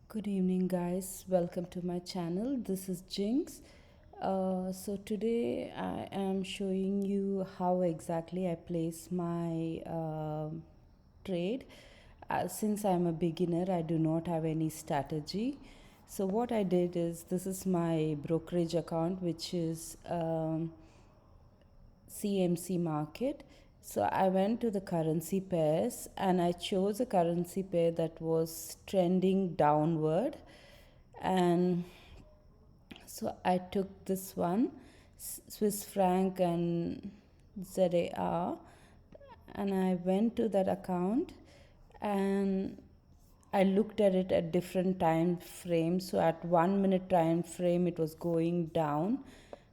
Good evening, guys. Welcome to my channel. This is Jinx. So today I am showing you how exactly I place my trade. Since I'm a beginner, I do not have any strategy. So what I did is, this is my brokerage account, which is CMC Market. So I went to the currency pairs and I chose a currency pair that was trending downward, and so I took this one, Swiss franc and ZAR, and I went to that account and I looked at it at different time frames. So at 1 minute time frame it was going down,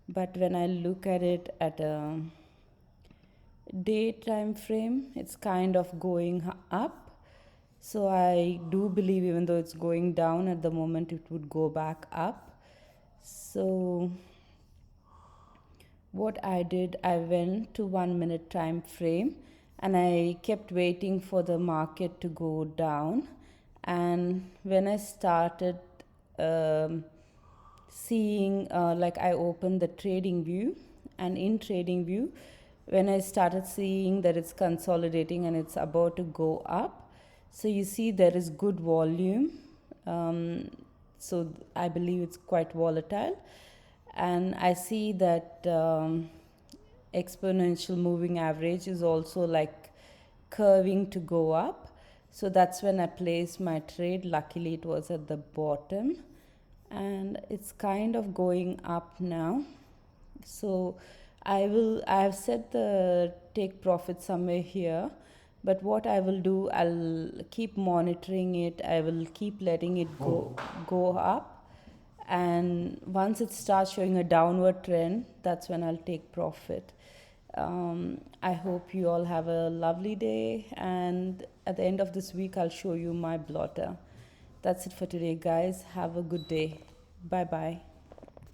but when I look at it at a day time frame, it's kind of going up. So I do believe, even though it's going down at the moment, it would go back up. So what I did, I went to 1 minute time frame and I kept waiting for the market to go down. And when I started seeing, like, I opened the TradingView, and in TradingView, when I started seeing that it's consolidating and it's about to go up, so you see there is good volume. So I believe it's quite volatile, and I see that exponential moving average is also like curving to go up. So that's when I placed my trade. Luckily it was at the bottom and it's kind of going up now. So I have set the take profit somewhere here, but what I will do, I'll keep monitoring it. I will keep letting it go up, and once it starts showing a downward trend, that's when I'll take profit. I hope you all have a lovely day, and at the end of this week I'll show you my blotter. That's it for today, guys. Have a good day. Bye bye.